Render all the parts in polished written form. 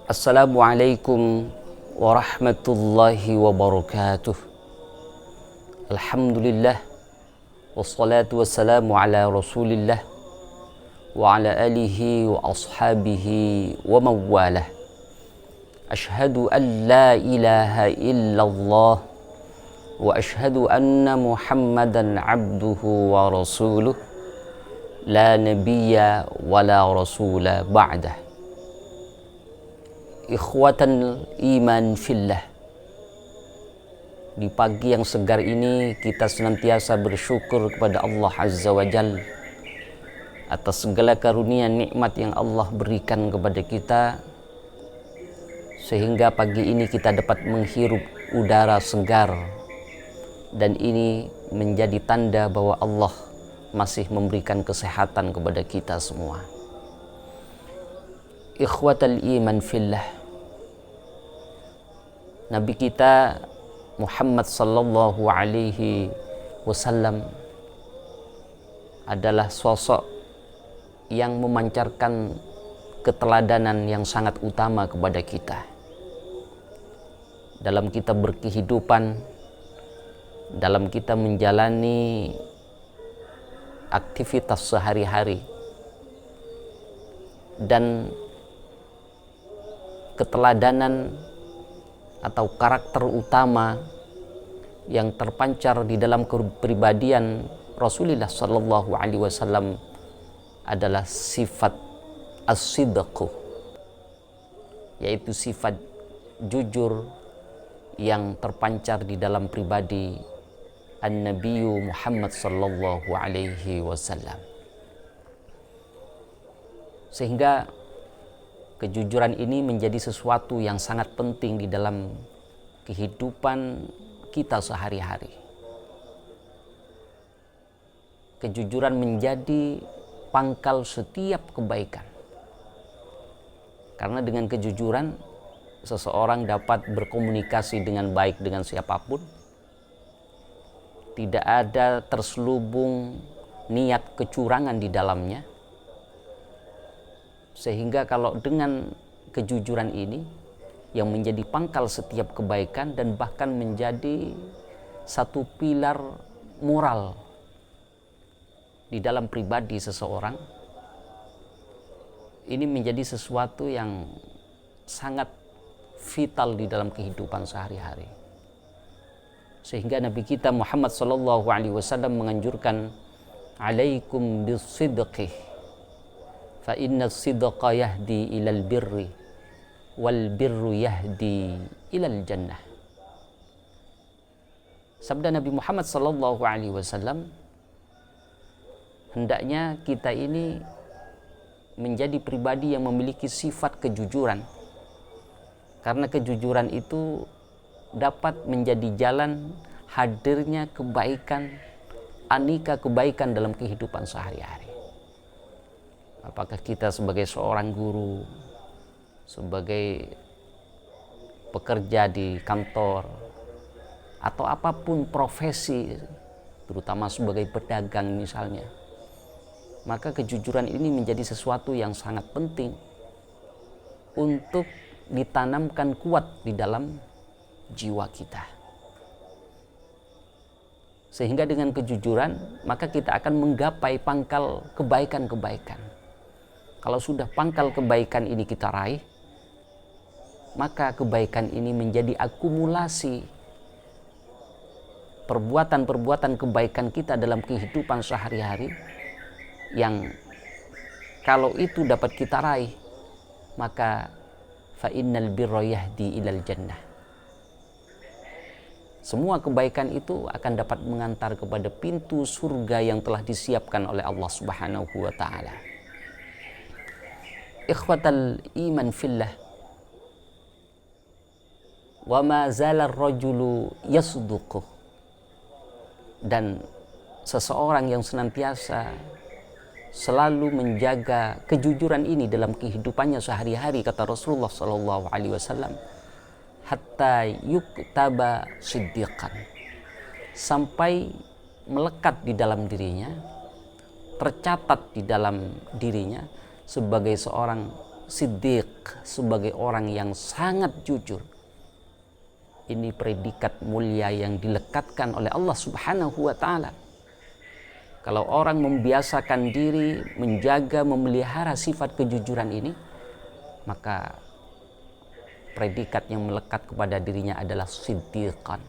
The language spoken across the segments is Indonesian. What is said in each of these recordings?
Assalamualaikum warahmatullahi wabarakatuh. Alhamdulillah, wassalatu wassalamu ala rasulillah wa ala alihi wa ashabihi wa mawalah. Ashhadu an la ilaha illallah wa ashhadu anna muhammadan abduhu wa rasuluh, la nabiyya wa la rasula ba'dah. Ikhwatan iman fillah, di pagi yang segar ini kita senantiasa bersyukur kepada Allah Azza wa Jal atas segala karunia nikmat yang Allah berikan kepada kita, sehingga pagi ini kita dapat menghirup udara segar, dan ini menjadi tanda bahwa Allah masih memberikan kesehatan kepada kita semua. Ikhwatal iman fillah, Nabi kita Muhammad sallallahu alaihi wasallam adalah sosok yang memancarkan keteladanan yang sangat utama kepada kita dalam kita berkehidupan, dalam kita menjalani aktivitas sehari-hari, dan keteladanan atau karakter utama yang terpancar di dalam kepribadian Rasulullah sallallahu alaihi wasallam adalah sifat as-sidq, yaitu sifat jujur yang terpancar di dalam pribadi An-Nabiyyu Muhammad sallallahu alaihi wasallam. Sehingga kejujuran ini menjadi sesuatu yang sangat penting di dalam kehidupan kita sehari-hari. Kejujuran menjadi pangkal setiap kebaikan. Karena dengan kejujuran seseorang dapat berkomunikasi dengan baik dengan siapapun. Tidak ada terselubung niat kecurangan di dalamnya. Sehingga kalau dengan kejujuran ini yang menjadi pangkal setiap kebaikan dan bahkan menjadi satu pilar moral di dalam pribadi seseorang, ini menjadi sesuatu yang sangat vital di dalam kehidupan sehari-hari. Sehingga Nabi kita Muhammad sallallahu alaihi wasallam menganjurkan, alaikum bisidqih fa inna sidqa yahdi ilal birri wal birru yahdi ilal jannah. Sabda Nabi Muhammad sallallahu alaihi wasallam, hendaknya kita ini menjadi pribadi yang memiliki sifat kejujuran, karena kejujuran itu dapat menjadi jalan hadirnya kebaikan, aneka kebaikan dalam kehidupan sehari-hari. Apakah kita sebagai seorang guru, sebagai pekerja di kantor, atau apapun profesi, terutama sebagai pedagang misalnya, maka kejujuran ini menjadi sesuatu yang sangat penting untuk ditanamkan kuat di dalam jiwa kita. Sehingga dengan kejujuran maka kita akan menggapai pangkal kebaikan-kebaikan. Kalau sudah pangkal kebaikan ini kita raih, maka kebaikan ini menjadi akumulasi perbuatan-perbuatan kebaikan kita dalam kehidupan sehari-hari, yang kalau itu dapat kita raih, maka fa innal birra yahdi ilal jannah. Semua kebaikan itu akan dapat mengantar kepada pintu surga yang telah disiapkan oleh Allah Subhanahu wa taala. Ikhwatal iman fillah, wa ma zala ar-rajulu yasduqu, dan seseorang yang senantiasa selalu menjaga kejujuran ini dalam kehidupannya sehari-hari, kata Rasulullah sallallahu alaihi wasallam, hatta yuktaba siddiqan, sampai melekat di dalam dirinya, tercatat di dalam dirinya sebagai seorang siddiq, sebagai orang yang sangat jujur. Ini predikat mulia yang dilekatkan oleh Allah Subhanahu wa taala. Kalau orang membiasakan diri menjaga, memelihara sifat kejujuran ini, maka predikat yang melekat kepada dirinya adalah siddiqan,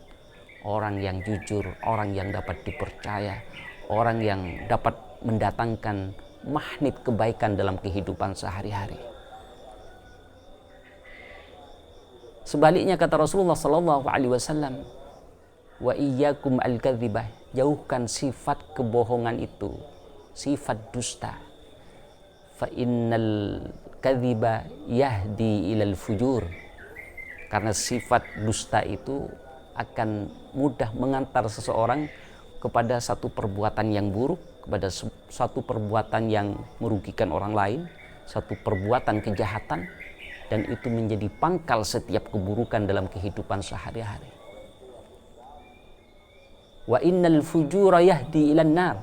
orang yang jujur, orang yang dapat dipercaya, orang yang dapat mendatangkan magnet kebaikan dalam kehidupan sehari-hari. Sebaliknya kata Rasulullah sallallahu alaihi wasallam, wa iyyakum al-kadzibah, jauhkan sifat kebohongan itu, sifat dusta. Fa innal kadziba yahdi ilal fujur, karena sifat dusta itu akan mudah mengantar seseorang kepada satu perbuatan yang buruk, kepada satu perbuatan yang merugikan orang lain, satu perbuatan kejahatan, dan itu menjadi pangkal setiap keburukan dalam kehidupan sehari-hari. Wa innal fujura yahdi ilan nar.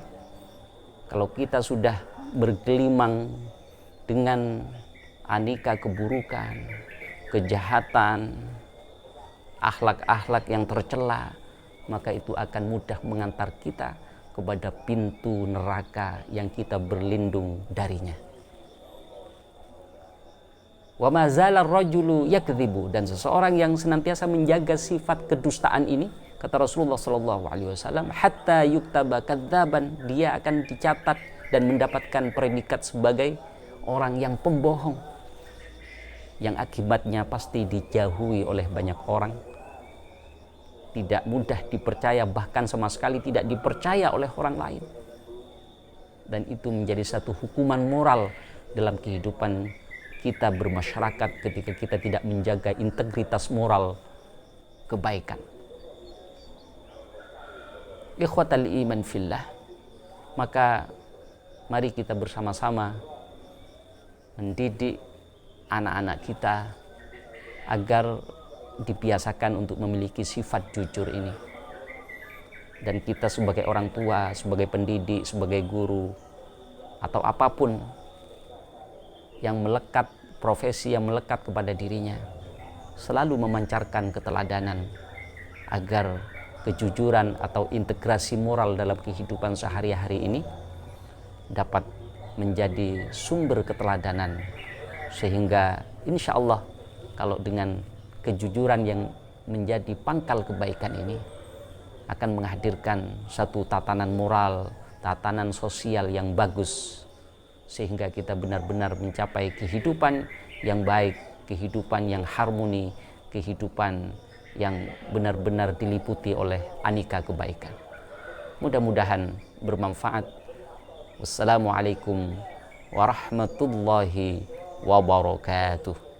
Kalau kita sudah bergelimang dengan aneka keburukan, kejahatan, akhlak-akhlak yang tercela, maka itu akan mudah mengantar kita kepada pintu neraka yang kita berlindung darinya. Wa ma zala ar-rajulu yakdzibu, dan seseorang yang senantiasa menjaga sifat kedustaan ini, kata Rasulullah sallallahu alaihi wasallam, hatta yuktaba kadzaban, dia akan dicatat dan mendapatkan predikat sebagai orang yang pembohong, yang akibatnya pasti dijauhi oleh banyak orang, tidak mudah dipercaya, bahkan sama sekali tidak dipercaya oleh orang lain. Dan itu menjadi satu hukuman moral dalam kehidupan kita bermasyarakat ketika kita tidak menjaga integritas moral kebaikan. Ikhwatal iman fillah, maka mari kita bersama-sama mendidik anak-anak kita agar dibiasakan untuk memiliki sifat jujur ini. Dan kita sebagai orang tua, sebagai pendidik, sebagai guru, atau apapun yang melekat, profesi yang melekat kepada dirinya, selalu memancarkan keteladanan agar kejujuran atau integrasi moral dalam kehidupan sehari-hari ini dapat menjadi sumber keteladanan, sehingga insya Allah kalau dengan kejujuran yang menjadi pangkal kebaikan ini akan menghadirkan satu tatanan moral, tatanan sosial yang bagus, sehingga kita benar-benar mencapai kehidupan yang baik, kehidupan yang harmoni, kehidupan yang benar-benar diliputi oleh aneka kebaikan. Mudah-mudahan bermanfaat. Wassalamualaikum warahmatullahi wabarakatuh.